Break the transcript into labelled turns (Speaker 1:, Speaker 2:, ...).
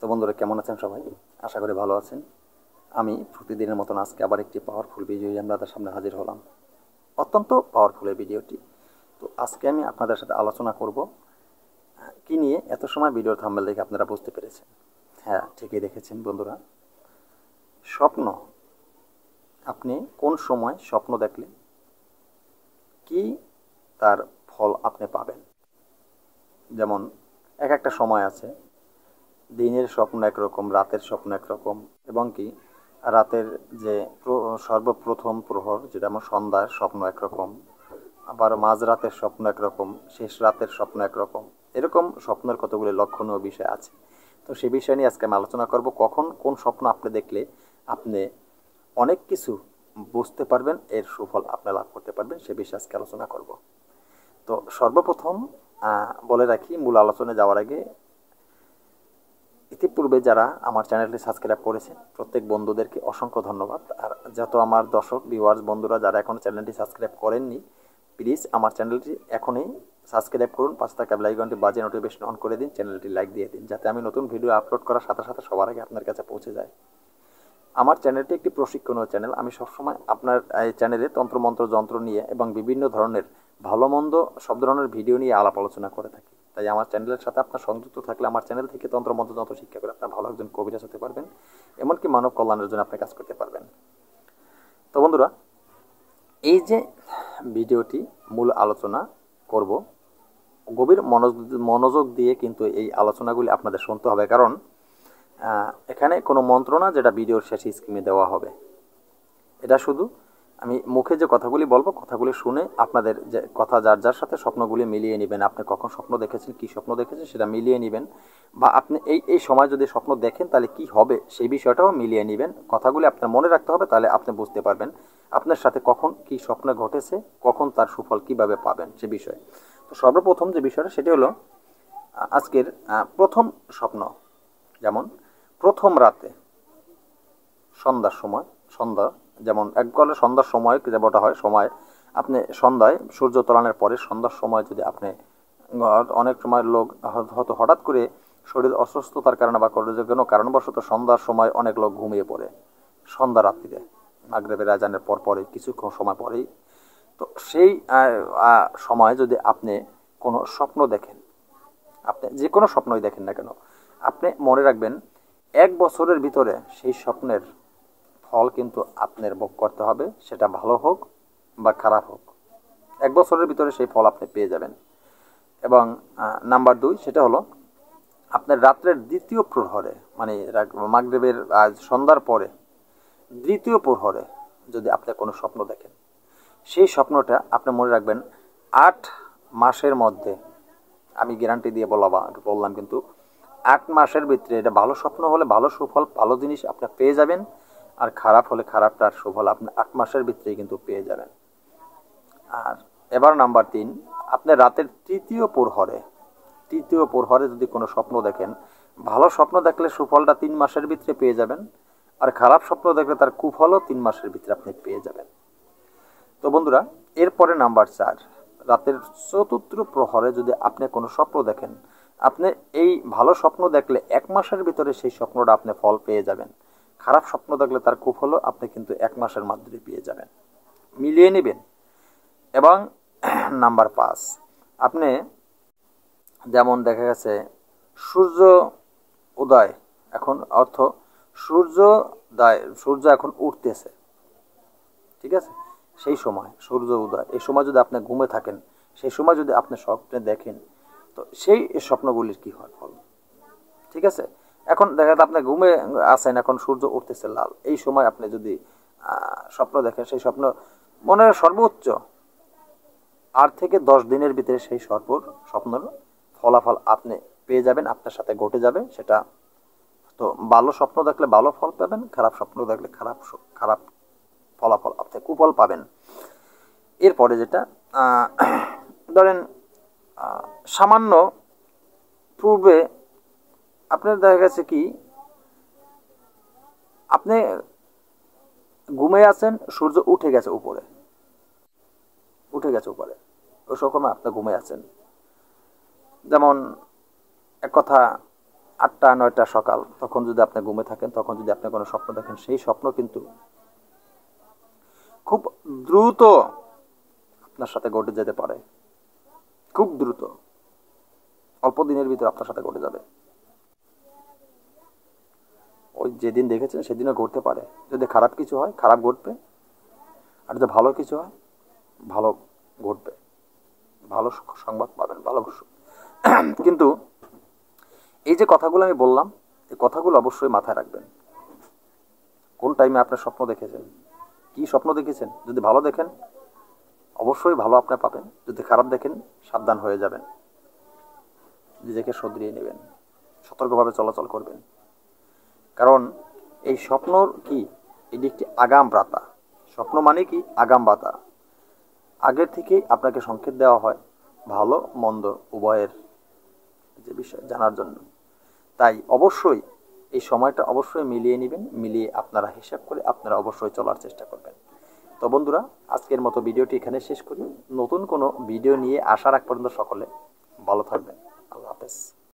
Speaker 1: তো বন্ধুরা কেমন আছেন সবাই? আশা করি ভালো আছেন। আমি প্রতিদিনের মতন আজকে আবার একটি পাওয়ারফুল ভিডিও নিয়ে আপনাদের সামনে হাজির হলাম। অত্যন্ত পাওয়ারফুল এই ভিডিওটি। তো আজকে আমি আপনাদের সাথে আলোচনা করব কি নিয়ে। এত সময় ভিডিওর থাম্বনেল দেখে আপনারা বুঝতে পেরেছেন। হ্যাঁ, ঠিকই দেখেছেন বন্ধুরা, স্বপ্ন। আপনি কোন সময় স্বপ্ন দেখলে কি তার ফল আপনি পাবেন। যেমন একটা সময় আছে, দিনের স্বপ্ন একরকম, রাতের স্বপ্ন একরকম, এবং কি রাতের যে সর্বপ্রথম প্রহর, যেটা আমার সন্ধ্যার স্বপ্ন একরকম, আবার মাঝরাতের স্বপ্ন একরকম, শেষ রাতের স্বপ্ন একরকম। এরকম স্বপ্নের কতগুলি লক্ষণীয় বিষয় আছে। তো সে বিষয় নিয়ে আজকে আমি আলোচনা করব। কখন কোন স্বপ্ন আপনি দেখলে আপনি অনেক কিছু বুঝতে পারবেন, এর সুফল আপনি লাভ করতে পারবেন, সে বিষয়ে আজকে আলোচনা করব। তো সর্বপ্রথম বলে রাখি, মূল আলোচনায় যাওয়ার আগে, ইতিপূর্বে যারা আমার চ্যানেলটি সাবস্ক্রাইব করেছেন প্রত্যেক বন্ধুদেরকে অসংখ্য ধন্যবাদ। আর যত আমার দর্শক ভিউয়ার্স বন্ধুরা যারা এখনও চ্যানেলটি সাবস্ক্রাইব করেননি, প্লিজ আমার চ্যানেলটি এখনই সাবস্ক্রাইব করুন, পাশে থাকা বেল আইকনটি বাজিয়ে নোটিফিকেশন অন করে দিন, চ্যানেলটি লাইক দিয়ে দিন, যাতে আমি নতুন ভিডিও আপলোড করার সাথে সাথে সবার আগে আপনার কাছে পৌঁছে যায়। আমার চ্যানেলটি একটি প্রশিক্ষণীয় চ্যানেল। আমি সবসময় আপনার এই চ্যানেলে তন্ত্রমন্ত্র যন্ত্র নিয়ে এবং বিভিন্ন ধরনের ভালো মন্দ সব ধরনের ভিডিও নিয়ে আলাপ আলোচনা করে থাকি। তাই আমার চ্যানেলের সাথে আপনার সংযুক্ত থাকলে আমার চ্যানেল থেকে তন্ত্রমন্ত্র যন্ত্র শিক্ষা করে আপনার ভালো একজন কবিরাজ হতে পারবেন, এমনকি মানব কল্যাণের জন্য আপনি কাজ করতে পারবেন। তো বন্ধুরা, এই যে ভিডিওটি মূল আলোচনা করব, গভীর মনোযোগ দিয়ে কিন্তু এই আলোচনাগুলি আপনাদের শুনতে হবে, কারণ এখানে কোনো মন্ত্র না যেটা ভিডিওর শেষে স্ক্রিনে দেওয়া হবে। এটা শুধু আমি মুখে যে কথাগুলি বলবো, কথাগুলি শুনে আপনাদের যে কথা যার যার সাথে স্বপ্নগুলি মিলিয়ে নেবেন। আপনি কখন স্বপ্ন দেখেছেন, কী স্বপ্ন দেখেছেন সেটা মিলিয়ে নেবেন, বা আপনি এই সময় যদি স্বপ্ন দেখেন তাহলে কি হবে সেই বিষয়টাও মিলিয়ে নেবেন। কথাগুলি আপনার মনে রাখতে হবে, তাহলে আপনি বুঝতে পারবেন আপনার সাথে কখন কি স্বপ্ন ঘটেছে, কখন তার সুফল কিভাবে পাবেন সে বিষয়ে। তো সর্বপ্রথম যে বিষয়টা সেটি হলো আজকের প্রথম স্বপ্ন। যেমন প্রথম রাতে সন্ধ্যার সময়, সন্ধ্যা যেমন একবারে সন্ধ্যার সময় যেটা হয়, সময় আপনি সন্ধ্যায় সূর্য তোলানোর পরে সন্ধ্যার সময় যদি আপনি, অনেক সময় লোক হয়তো হঠাৎ করে শরীর অসুস্থতার কারণে বা কোনো কারণবশত সন্ধ্যার সময় অনেক লোক ঘুমিয়ে পড়ে সন্ধ্যা রাত্রিরে, মাগরিবের আজানের পরেই কিছুক্ষণ সময় পরেই। তো সেই সময় যদি আপনি কোনো স্বপ্ন দেখেন, আপনি যে কোনো স্বপ্নই দেখেন না কেন, আপনি মনে রাখবেন 1 বছরের ভিতরে সেই স্বপ্নের ফল কিন্তু আপনার ভোগ করতে হবে, সেটা ভালো হোক বা খারাপ হোক। 1 বছরের ভিতরে সেই ফল আপনি পেয়ে যাবেন। এবং নাম্বার 2, সেটা হলো আপনার রাত্রের দ্বিতীয় প্রহরে, মানে মাগরিবের সন্ধ্যার পরে দ্বিতীয় প্রহরে যদি আপনি কোনো স্বপ্ন দেখেন, সেই স্বপ্নটা আপনি মনে রাখবেন 8 মাসের মধ্যে, আমি গ্যারান্টি দিয়ে বললাম কিন্তু 8 মাসের ভিতরে, এটা ভালো স্বপ্ন হলে ভালো সুফল, ভালো জিনিস আপনি পেয়ে যাবেন, আর খারাপ হলে খারাপটার সুফল আপনি 8 মাসের ভিতরেই কিন্তু পেয়ে যাবেন। আর এবার নাম্বার 3, আপনি রাতের তৃতীয় প্রহরে যদি কোনো স্বপ্ন দেখেন, ভালো স্বপ্ন দেখলে সুফলটা 3 মাসের ভিতরে পেয়ে যাবেন, আর খারাপ স্বপ্ন দেখলে তার কুফলও 3 মাসের ভিতরে আপনি পেয়ে যাবেন। তো বন্ধুরা, এরপরে নাম্বার 4, রাতের চতুর্থ প্রহরে যদি আপনি কোনো স্বপ্ন দেখেন, আপনি এই ভালো স্বপ্ন দেখলে 1 মাসের ভিতরে সেই স্বপ্নটা আপনি ফল পেয়ে যাবেন, খারাপ স্বপ্ন দেখলে তার কুফলও আপনি কিন্তু 1 মাসের মধ্যে পেয়ে যাবেন, মিলিয়ে নেবেন। এবং নাম্বার 5, আপনি যেমন দেখা গেছে সূর্য উদয়, এখন অর্থ সূর্য এখন উঠতেছে, ঠিক আছে, সেই সময় সূর্য উদয়, এই সময় যদি আপনি ঘুমে থাকেন, সেই সময় যদি আপনি স্বপ্নে দেখেন, তো সেই স্বপ্নগুলির কি হয় ফল, ঠিক আছে। এখন দেখা যায় আপনি ঘুমে আছেন, এখন সূর্য উঠতেছে লাল, এই সময় আপনি যদি স্বপ্ন দেখেন, সেই স্বপ্ন মনে সর্বোচ্চ 8 থেকে 10 দিনের ভিতরে সেই স্বপ্নের ফলাফল আপনি পেয়ে যাবেন, আপনার সাথে ঘটে যাবে সেটা। তো ভালো স্বপ্ন দেখলে ভালো ফল পাবেন, খারাপ স্বপ্ন দেখলে খারাপ ফলাফল, আপনি কুফল পাবেন। এরপরে যেটা ধরেন সামান্য পূর্বে আপনার দেখা গেছে কি, আপনি ঘুমিয়ে আছেন, সূর্য উঠে গেছে উপরে, ওই সময় আপনি ঘুমিয়ে আছেন। যেমন এক কথা, 8টা 9টা সকাল, তখন যদি আপনি ঘুমে থাকেন, তখন যদি আপনি কোনো স্বপ্ন দেখেন, সেই স্বপ্ন কিন্তু খুব দ্রুত আপনার সাথে ঘটে যেতে পারে। খুব দ্রুত, অল্প দিনের ভিতরে আপনার সাথে ঘটে যাবে। ওই যেদিন দেখেছেন সেদিনও ঘটতে পারে। যদি খারাপ কিছু হয় খারাপ ঘটবে, আর যদি ভালো কিছু হয় ভালো ঘটবে, ভালো সংবাদ পাবেন, ভালো কিন্তু এই যে কথাগুলো আমি বললাম, এই কথাগুলো অবশ্যই মাথায় রাখবেন। কোন টাইমে আপনার স্বপ্ন দেখেছেন, কি স্বপ্ন দেখেছেন, যদি ভালো দেখেন অবশ্যই ভালো আপনি পাবেন, যদি খারাপ দেখেন সাবধান হয়ে যাবেন, নিজেকে শুধরিয়ে নেবেন, সতর্কভাবে চলাচল করবেন। কারণ এই স্বপ্নর কি, এটি একটি আগাম বার্তা। স্বপ্ন মানে কি আগাম বার্তা, আগের থেকেই আপনাকে সংকেত দেওয়া হয় ভালো মন্দ উভয়ের যে বিষয় জানার জন্য। তাই অবশ্যই এই সময়টা অবশ্যই মিলিয়ে নেবেন, মিলিয়ে আপনারা হিসাব করে আপনারা অবশ্যই চলার চেষ্টা করবেন। তো বন্ধুরা, আজকের মতো ভিডিওটি এখানে শেষ করি। নতুন কোনো ভিডিও নিয়ে আসার আগ পর্যন্ত সকলে ভালো থাকবেন। আল্লাহ হাফেজ।